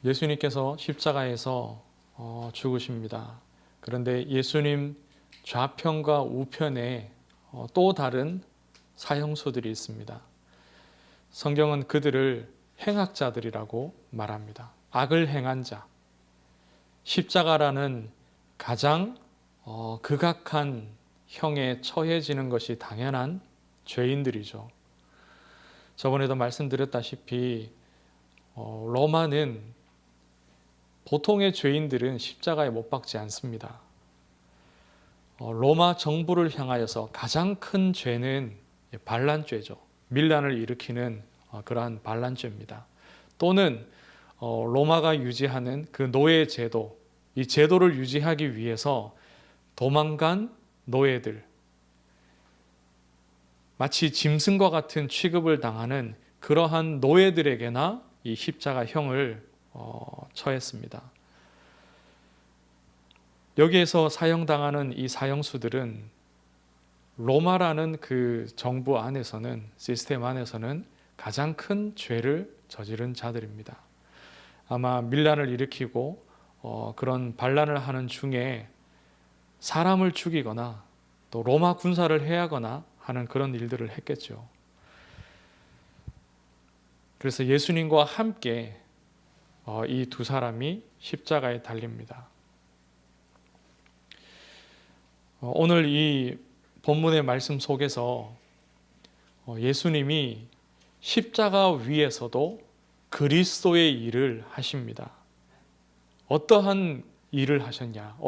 예수님께서 십자가에서 죽으십니다. 그런데 예수님 좌편과 우편에 또 다른 사형수들이 있습니다. 성경은 그들을 행악자들이라고 말합니다. 악을 행한 자. 십자가라는 가장 극악한 형에 처해지는 것이 당연한 죄인들이죠. 저번에도 말씀드렸다시피 로마는 보통의 죄인들은 십자가에 못 박지 않습니다. 로마 정부를 향하여서 가장 큰 죄는 반란죄죠. 밀란을 일으키는 그러한 반란죄입니다. 또는 로마가 유지하는 그 노예 제도, 이 제도를 유지하기 위해서 도망간 노예들, 마치 짐승과 같은 취급을 당하는 그러한 노예들에게나 이 십자가형을 처했습니다. 여기에서 사형당하는 이 사형수들은 로마라는 그 정부 안에서는, 시스템 안에서는 가장 큰 죄를 저지른 자들입니다. 아마 밀란을 일으키고 그런 반란을 하는 중에 사람을 죽이거나 또 로마 군사를 해하거나 하는 그런 일들을 했겠죠. 그래서 예수님과 함께 이 두 사람이 십자가에 달립니다. 오늘 이 본문의 말씀 속에서 예수님이 십자가 위에서도 그리스도의 일을 하십니다. 어떠한 일을 하셨냐,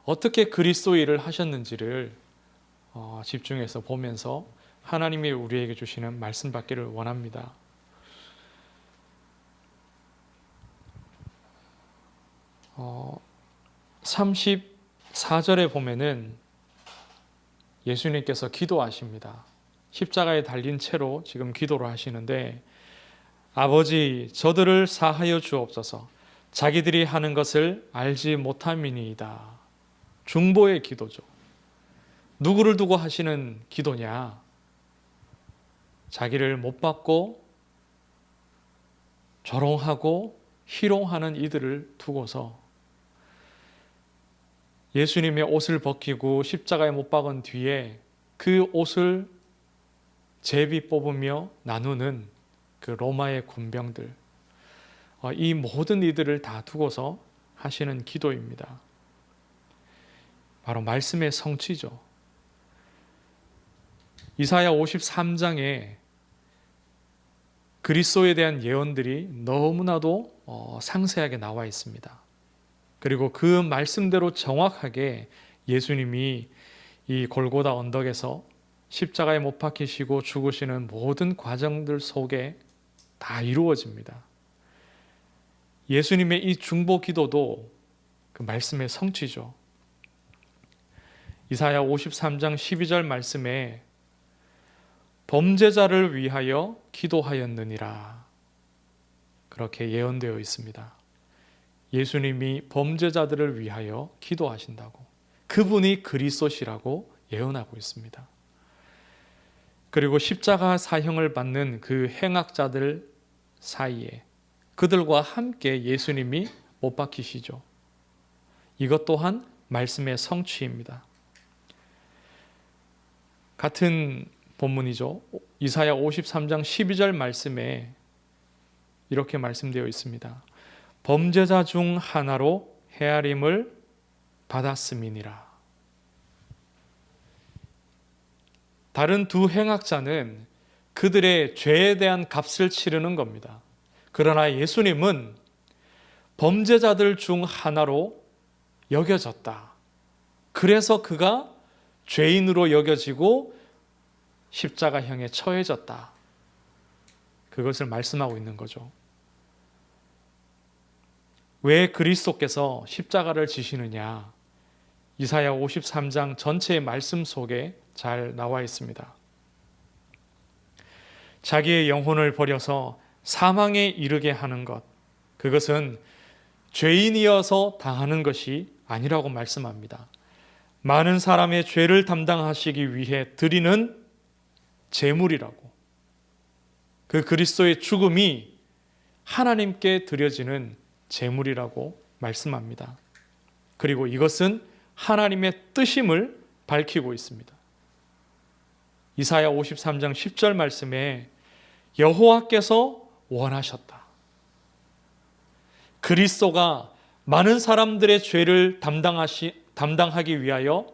어떻게 그리스도의 일을 하셨는지를 집중해서 보면서 하나님이 우리에게 주시는 말씀 받기를 원합니다. 어, 34절에 보면은 예수님께서 기도하십니다. 십자가에 달린 채로 지금 기도를 하시는데, 아버지, 저들을 사하여 주옵소서. 자기들이 하는 것을 알지 못함이니이다. 중보의 기도죠. 누구를 두고 하시는 기도냐? 자기를 못 받고 조롱하고 희롱하는 이들을 두고서 예수님의 옷을 벗기고 십자가에 못 박은 뒤에 그 옷을 제비 뽑으며 나누는 그 로마의 군병들, 이 모든 이들을 다 두고서 하시는 기도입니다. 바로 말씀의 성취죠. 이사야 53장에 그리스도에 대한 예언들이 너무나도 상세하게 나와 있습니다. 그리고 그 말씀대로 정확하게 예수님이 이 골고다 언덕에서 십자가에 못 박히시고 죽으시는 모든 과정들 속에 다 이루어집니다. 예수님의 이 중보 기도도 그 말씀의 성취죠. 이사야 53장 12절 말씀에 범죄자를 위하여 기도하였느니라, 그렇게 예언되어 있습니다. 예수님이 범죄자들을 위하여 기도하신다고, 그분이 그리스도시라고 예언하고 있습니다. 그리고 십자가 사형을 받는 그 행악자들 사이에 그들과 함께 예수님이 못 박히시죠. 이것 또한 말씀의 성취입니다. 같은 본문이죠. 이사야 53장 12절 말씀에 이렇게 말씀되어 있습니다. 범죄자 중 하나로 헤아림을 받았음이니라. 다른 두 행악자는 그들의 죄에 대한 값을 치르는 겁니다. 그러나 예수님은 범죄자들 중 하나로 여겨졌다. 그래서 그가 죄인으로 여겨지고 십자가형에 처해졌다. 그것을 말씀하고 있는 거죠. 왜 그리스도께서 십자가를 지시느냐? 이사야 53장 전체의 말씀 속에 잘 나와 있습니다. 자기의 영혼을 버려서 사망에 이르게 하는 것, 그것은 죄인이어서 당하는 것이 아니라고 말씀합니다. 많은 사람의 죄를 담당하시기 위해 드리는 제물이라고. 그 그리스도의 죽음이 하나님께 드려지는 제물이라고 말씀합니다. 그리고 이것은 하나님의 뜻임을 밝히고 있습니다. 이사야 53장 10절 말씀에 여호와께서 원하셨다. 그리스도가 많은 사람들의 죄를 담당하기 위하여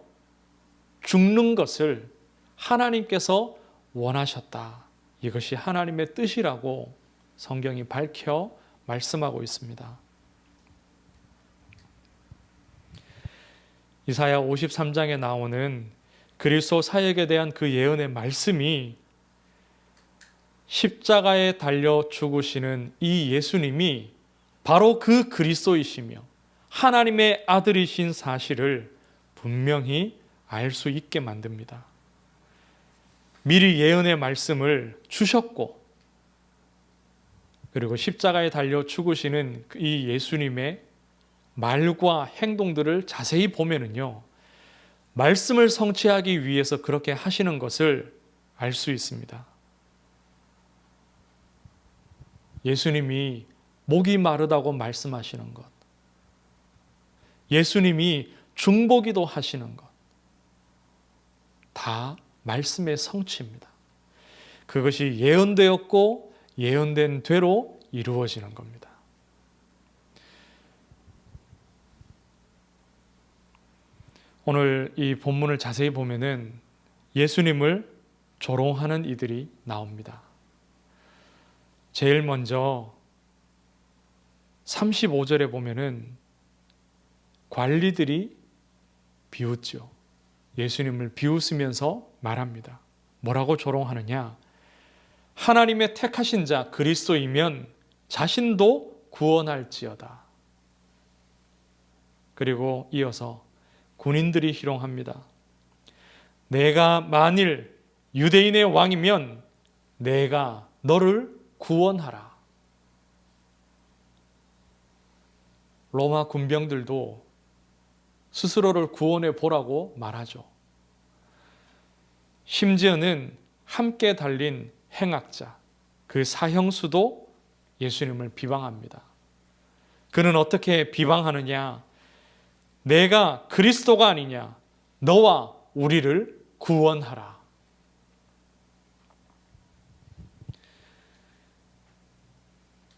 죽는 것을 하나님께서 원하셨다. 이것이 하나님의 뜻이라고 성경이 밝혀 말씀하고 있습니다. 이사야 53장에 나오는 그리스도 사역에 대한 그 예언의 말씀이 십자가에 달려 죽으시는 이 예수님이 바로 그 그리스도이시며 하나님의 아들이신 사실을 분명히 알 수 있게 만듭니다. 미리 예언의 말씀을 주셨고, 그리고 십자가에 달려 죽으시는 이 예수님의 말과 행동들을 자세히 보면은요, 말씀을 성취하기 위해서 그렇게 하시는 것을 알 수 있습니다. 예수님이 목이 마르다고 말씀하시는 것, 예수님이 중보기도 하시는 것, 다 말씀의 성취입니다. 그것이 예언되었고 예언된 대로 이루어지는 겁니다. 오늘 이 본문을 자세히 보면은 예수님을 조롱하는 이들이 나옵니다. 제일 먼저 35절에 보면은 관리들이 비웃죠. 예수님을 비웃으면서 말합니다. 뭐라고 조롱하느냐? 하나님의 택하신 자 그리스도이면 자신도 구원할지어다. 그리고 이어서 군인들이 희롱합니다. 내가 만일 유대인의 왕이면 내가 너를 구원하라. 로마 군병들도 스스로를 구원해 보라고 말하죠. 심지어는 함께 달린 행악자, 그 사형수도 예수님을 비방합니다. 그는 어떻게 비방하느냐? 내가 그리스도가 아니냐? 너와 우리를 구원하라.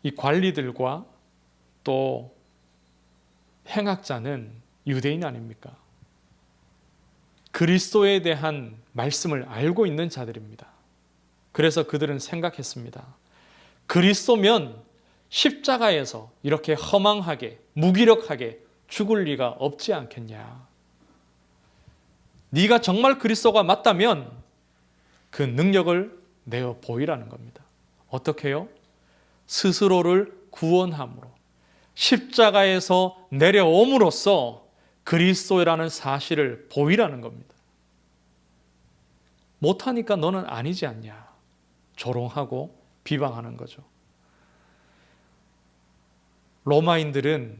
이 관리들과 또 행악자는 유대인 아닙니까? 그리스도에 대한 말씀을 알고 있는 자들입니다. 그래서 그들은 생각했습니다. 그리스도면 십자가에서 이렇게 허망하게 무기력하게 죽을 리가 없지 않겠냐. 네가 정말 그리스도가 맞다면 그 능력을 내어 보이라는 겁니다. 어떻게요? 스스로를 구원함으로 십자가에서 내려옴으로써 그리스도라는 사실을 보이라는 겁니다. 못하니까 너는 아니지 않냐. 조롱하고 비방하는 거죠. 로마인들은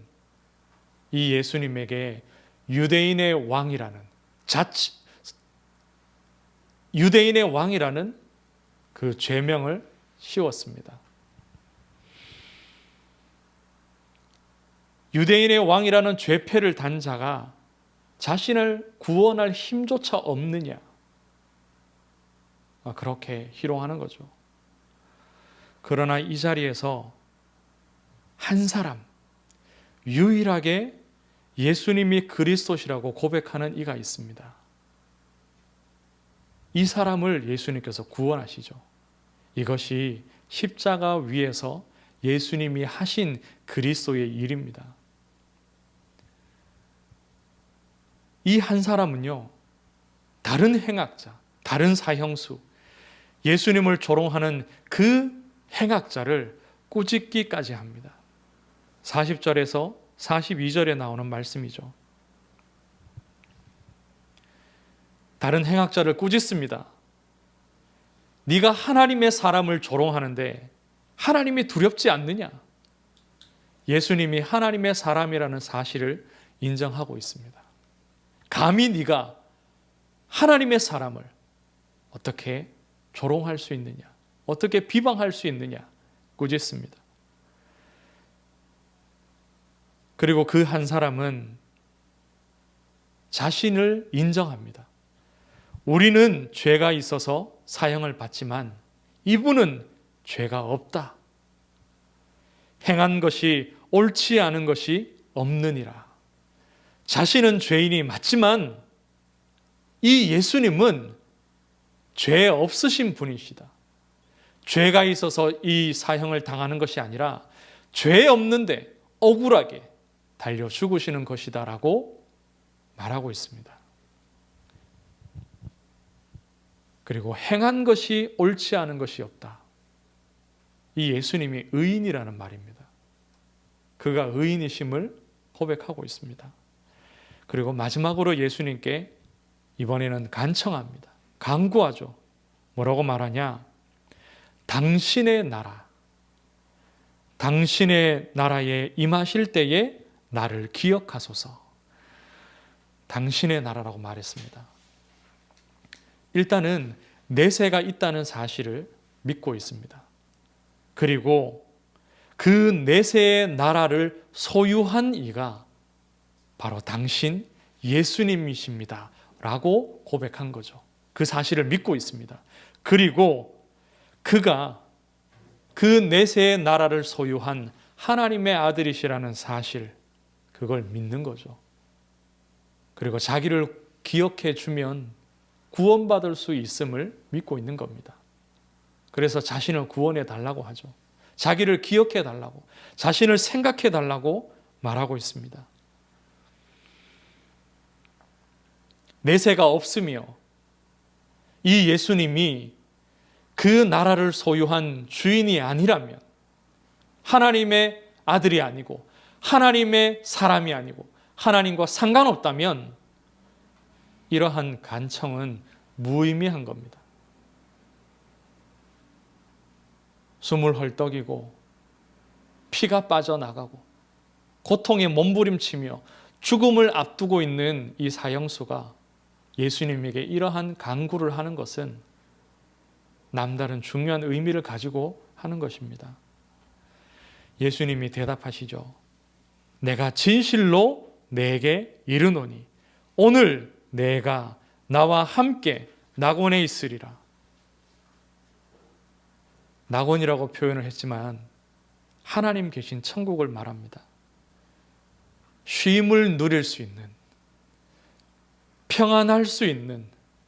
이 예수님에게 유대인의 왕이라는 그 죄명을 씌웠습니다. 유대인의 왕이라는 죄패를 단 자가 자신을 구원할 힘조차 없느냐. 그렇게 희롱하는 거죠. 그러나 이 자리에서 한 사람, 유일하게 예수님이 그리스도시라고 고백하는 이가 있습니다. 이 사람을 예수님께서 구원하시죠. 이것이 십자가 위에서 예수님이 하신 그리스도의 일입니다. 이 한 사람은요, 다른 행악자, 다른 사형수, 예수님을 조롱하는 그 행악자를 꾸짖기까지 합니다. 40절에서 42절에 나오는 말씀이죠. 다른 행악자를 꾸짖습니다. 네가 하나님의 사람을 조롱하는데 하나님이 두렵지 않느냐? 예수님이 하나님의 사람이라는 사실을 인정하고 있습니다. 감히 네가 하나님의 사람을 어떻게 조롱할 수 있느냐? 어떻게 비방할 수 있느냐? 꾸짖습니다. 그리고 그 한 사람은 자신을 인정합니다. 우리는 죄가 있어서 사형을 받지만 이분은 죄가 없다. 행한 것이 옳지 않은 것이 없느니라. 자신은 죄인이 맞지만 이 예수님은 죄 없으신 분이시다. 죄가 있어서 이 사형을 당하는 것이 아니라 죄 없는데 억울하게 달려 죽으시는 것이다 라고 말하고 있습니다. 그리고 행한 것이 옳지 않은 것이 없다. 이 예수님이 의인이라는 말입니다. 그가 의인이심을 고백하고 있습니다. 그리고 마지막으로 예수님께 이번에는 간청합니다. 간구하죠. 뭐라고 말하냐? 당신의 나라에 임하실 때에 나를 기억하소서. 당신의 나라라고 말했습니다. 일단은 내세가 있다는 사실을 믿고 있습니다. 그리고 그 내세의 나라를 소유한 이가 바로 당신 예수님이십니다 라고 고백한 거죠. 그 사실을 믿고 있습니다. 그리고 그가 그 내세의 나라를 소유한 하나님의 아들이시라는 사실, 그걸 믿는 거죠. 그리고 자기를 기억해 주면 구원받을 수 있음을 믿고 있는 겁니다. 그래서 자신을 구원해 달라고 하죠. 자기를 기억해 달라고, 자신을 생각해 달라고 말하고 있습니다. 내세가 없으며 이 예수님이 그 나라를 소유한 주인이 아니라면, 하나님의 아들이 아니고 하나님의 사람이 아니고 하나님과 상관없다면 이러한 간청은 무의미한 겁니다. 숨을 헐떡이고 피가 빠져나가고 고통에 몸부림치며 죽음을 앞두고 있는 이 사형수가 예수님에게 이러한 간구를 하는 것은 남다른 중요한 의미를 가지고 하는 것입니다. 예수님이 대답하시죠. 내가 진실로 내게 이르노니 오늘 내가 나와 함께 낙원에 있으리라. 낙원이라고 표현을 했지만 하나님 계신 천국을 말합니다. 쉼을 누릴 수 있는, 평안할 수 있는,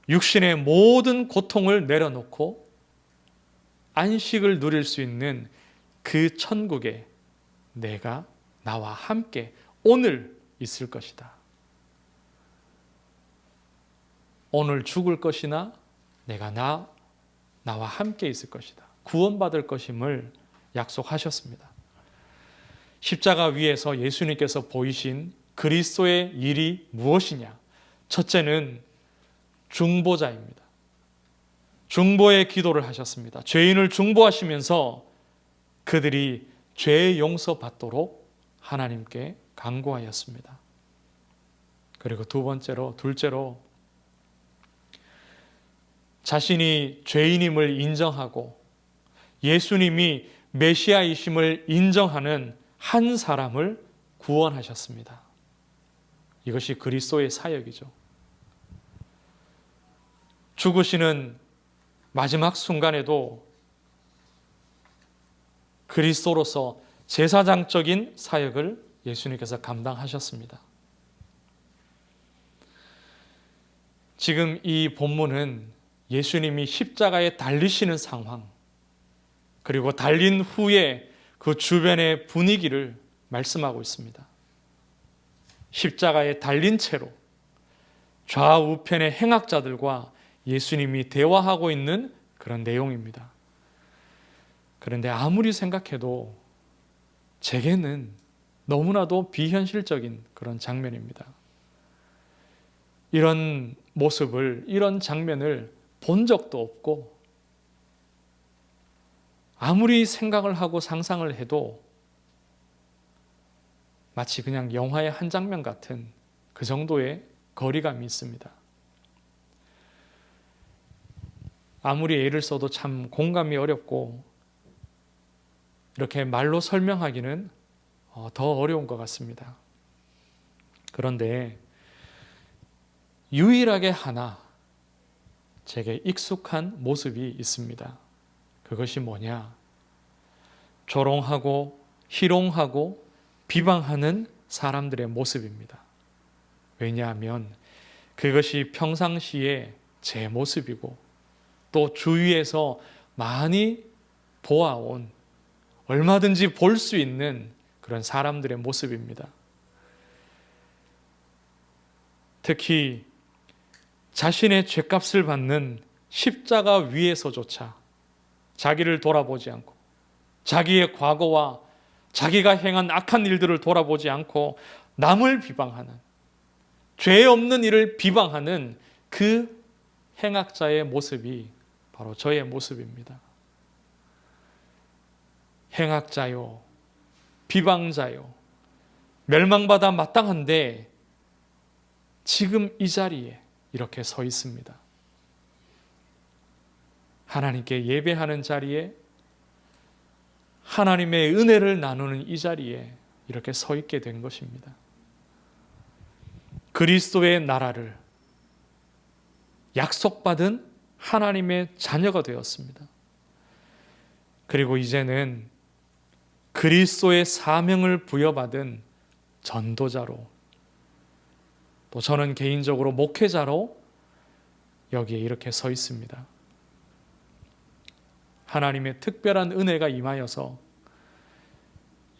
육신의 모든 고통을 내려놓고 안식을 누릴 수 있는 그 천국에 내가 나와 함께 오늘 있을 것이다. 오늘 죽을 것이나 내가 나와 함께 있을 것이다. 구원받을 것임을 약속하셨습니다. 십자가 위에서 예수님께서 보이신 그리스도의 일이 무엇이냐? 첫째는 중보자입니다. 중보의 기도를 하셨습니다. 죄인을 중보하시면서 그들이 죄 용서받도록 하나님께 간구하였습니다. 그리고 둘째로 자신이 죄인임을 인정하고 예수님이 메시아이심을 인정하는 한 사람을 구원하셨습니다. 이것이 그리스도의 사역이죠. 죽으시는 마지막 순간에도 그리스도로서 제사장적인 사역을 예수님께서 감당하셨습니다. 지금 이 본문은 예수님이 십자가에 달리시는 상황, 그리고 달린 후에 그 주변의 분위기를 말씀하고 있습니다. 십자가에 달린 채로 좌우편의 행악자들과 예수님이 대화하고 있는 그런 내용입니다. 그런데 아무리 생각해도 제게는 너무나도 비현실적인 그런 장면입니다. 이런 모습을, 이런 장면을 본 적도 없고 아무리 생각을 하고 상상을 해도 마치 그냥 영화의 한 장면 같은 그 정도의 거리감이 있습니다. 아무리 애를 써도 참 공감이 어렵고 이렇게 말로 설명하기는 더 어려운 것 같습니다. 그런데 유일하게 하나 제게 익숙한 모습이 있습니다. 그것이 뭐냐? 조롱하고 희롱하고 비방하는 사람들의 모습입니다. 왜냐하면 그것이 평상시에 제 모습이고 또 주위에서 많이 보아온, 얼마든지 볼 수 있는 그런 사람들의 모습입니다. 특히 자신의 죗값을 받는 십자가 위에서조차 자기를 돌아보지 않고 자기의 과거와 자기가 행한 악한 일들을 돌아보지 않고 남을 비방하는, 죄 없는 일을 비방하는 그 행악자의 모습이 바로 저의 모습입니다. 행악자요, 비방자요, 멸망받아 마땅한데 지금 이 자리에 이렇게 서 있습니다. 하나님께 예배하는 자리에, 하나님의 은혜를 나누는 이 자리에 이렇게 서 있게 된 것입니다. 그리스도의 나라를 약속받은 하나님의 자녀가 되었습니다. 그리고 이제는 그리스도의 사명을 부여받은 전도자로, 또 저는 개인적으로 목회자로 여기에 이렇게 서 있습니다. 하나님의 특별한 은혜가 임하여서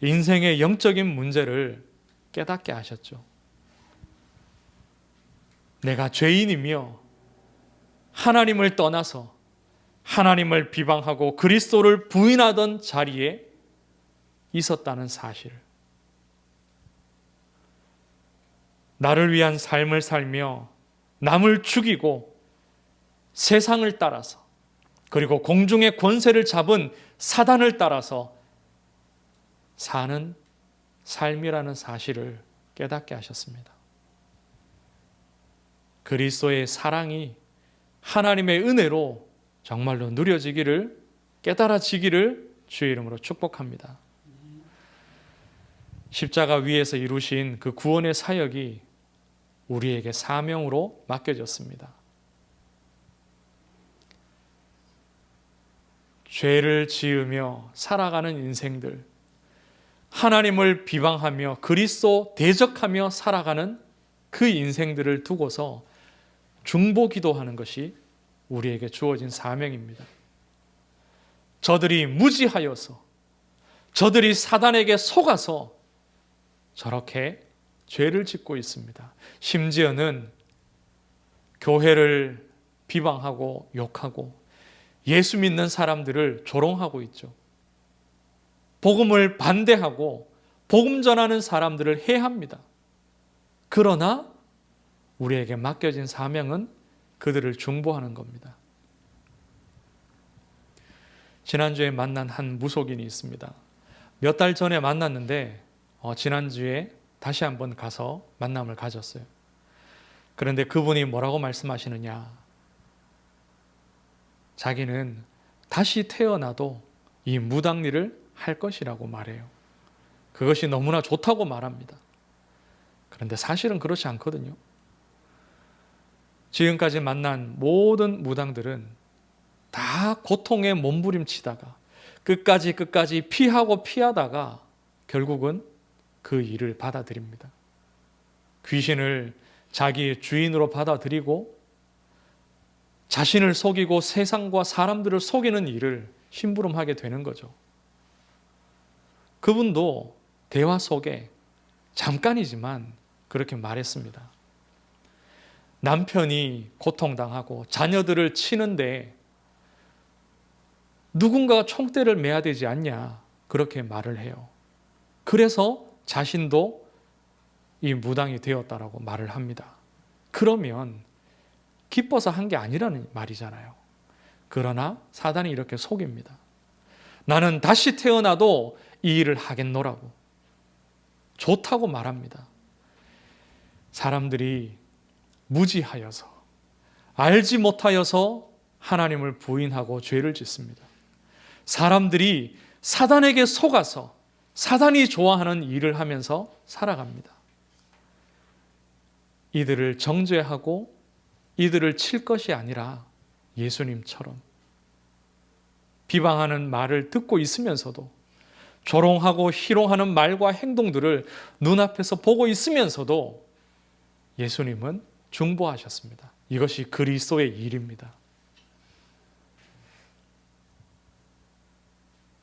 인생의 영적인 문제를 깨닫게 하셨죠. 내가 죄인이며 하나님을 떠나서 하나님을 비방하고 그리스도를 부인하던 자리에 있었다는 사실, 나를 위한 삶을 살며 남을 죽이고 세상을 따라서, 그리고 공중의 권세를 잡은 사단을 따라서 사는 삶이라는 사실을 깨닫게 하셨습니다. 그리스도의 사랑이 하나님의 은혜로 정말로 누려지기를, 깨달아지기를 주의 이름으로 축복합니다. 십자가 위에서 이루신 그 구원의 사역이 우리에게 사명으로 맡겨졌습니다. 죄를 지으며 살아가는 인생들, 하나님을 비방하며 그리스도 대적하며 살아가는 그 인생들을 두고서 중보 기도하는 것이 우리에게 주어진 사명입니다. 저들이 무지하여서, 저들이 사단에게 속아서 저렇게 죄를 짓고 있습니다. 심지어는 교회를 비방하고 욕하고 예수 믿는 사람들을 조롱하고 있죠. 복음을 반대하고 복음 전하는 사람들을 해합니다. 그러나 우리에게 맡겨진 사명은 그들을 중보하는 겁니다. 지난주에 만난 한 무속인이 있습니다. 몇 달 전에 만났는데 지난주에 다시 한번 가서 만남을 가졌어요. 그런데 그분이 뭐라고 말씀하시느냐, 자기는 다시 태어나도 이 무당일을 할 것이라고 말해요. 그것이 너무나 좋다고 말합니다. 그런데 사실은 그렇지 않거든요. 지금까지 만난 모든 무당들은 다 고통에 몸부림치다가 끝까지 피하고 피하다가 결국은 그 일을 받아들입니다. 귀신을 자기의 주인으로 받아들이고 자신을 속이고 세상과 사람들을 속이는 일을 심부름하게 되는 거죠. 그분도 대화 속에 잠깐이지만 그렇게 말했습니다. 남편이 고통당하고 자녀들을 치는데 누군가가 총대를 매야 되지 않냐, 그렇게 말을 해요. 그래서 자신도 이 무당이 되었다라고 말을 합니다. 그러면 기뻐서 한 게 아니라는 말이잖아요. 그러나 사단이 이렇게 속입니다. 나는 다시 태어나도 이 일을 하겠노라고 좋다고 말합니다. 사람들이 무지하여서, 알지 못하여서 하나님을 부인하고 죄를 짓습니다. 사람들이 사단에게 속아서 사단이 좋아하는 일을 하면서 살아갑니다. 이들을 정죄하고 이들을 칠 것이 아니라 예수님처럼 비방하는 말을 듣고 있으면서도, 조롱하고 희롱하는 말과 행동들을 눈앞에서 보고 있으면서도 예수님은 중보하셨습니다. 이것이 그리스도의 일입니다.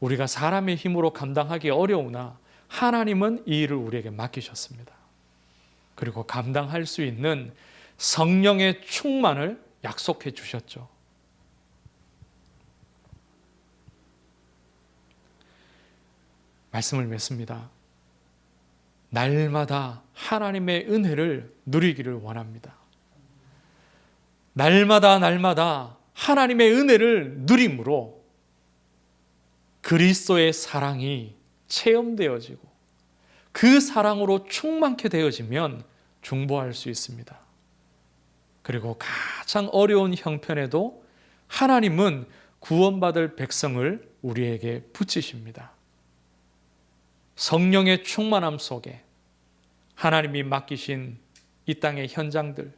우리가 사람의 힘으로 감당하기 어려우나 하나님은 이 일을 우리에게 맡기셨습니다. 그리고 감당할 수 있는 성령의 충만을 약속해 주셨죠. 말씀을 맺습니다. 날마다 하나님의 은혜를 누리기를 원합니다. 날마다 하나님의 은혜를 누림으로 그리스도의 사랑이 체험되어지고 그 사랑으로 충만케 되어지면 중보할 수 있습니다. 그리고 가장 어려운 형편에도 하나님은 구원받을 백성을 우리에게 붙이십니다. 성령의 충만함 속에 하나님이 맡기신 이 땅의 현장들,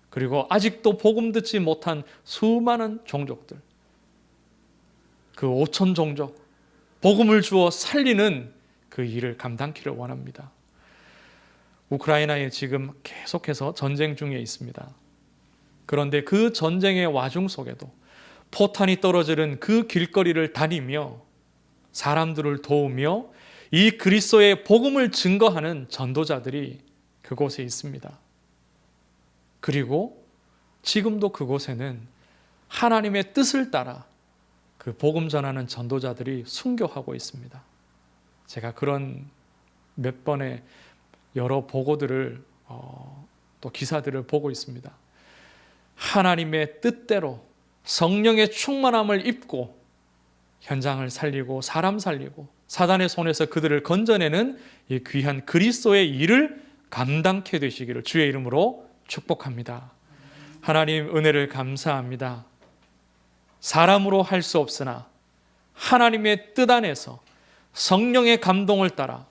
그리고 아직도 복음 듣지 못한 수많은 종족들, 그 5천 종족, 복음을 주어 살리는 그 일을 감당키를 원합니다. 우크라이나에 지금 계속해서 전쟁 중에 있습니다. 그런데 그 전쟁의 와중 속에도 포탄이 떨어지는 그 길거리를 다니며 사람들을 도우며 이 그리스도의 복음을 증거하는 전도자들이 그곳에 있습니다. 그리고 지금도 그곳에는 하나님의 뜻을 따라 그 복음 전하는 전도자들이 순교하고 있습니다. 제가 그런 몇 번의 여러 보고들을 또 기사들을 보고 있습니다. 하나님의 뜻대로 성령의 충만함을 입고 현장을 살리고 사람 살리고 사단의 손에서 그들을 건져내는 이 귀한 그리스도의 일을 감당케 되시기를 주의 이름으로 축복합니다. 하나님 은혜를 감사합니다. 사람으로 할 수 없으나 하나님의 뜻 안에서 성령의 감동을 따라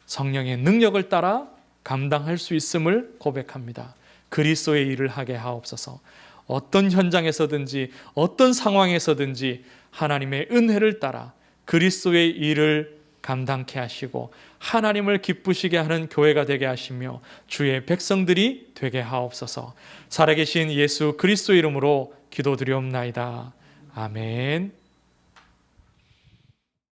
성령의 능력을 따라 감당할 수 있음을 고백합니다. 그리스도의 일을 하게 하옵소서. 어떤 현장에서든지 어떤 상황에서든지 하나님의 은혜를 따라 그리스도의 일을 감당케 하시고 하나님을 기쁘시게 하는 교회가 되게 하시며 주의 백성들이 되게 하옵소서. 살아계신 예수 그리스도 이름으로 기도드리옵나이다. 아멘.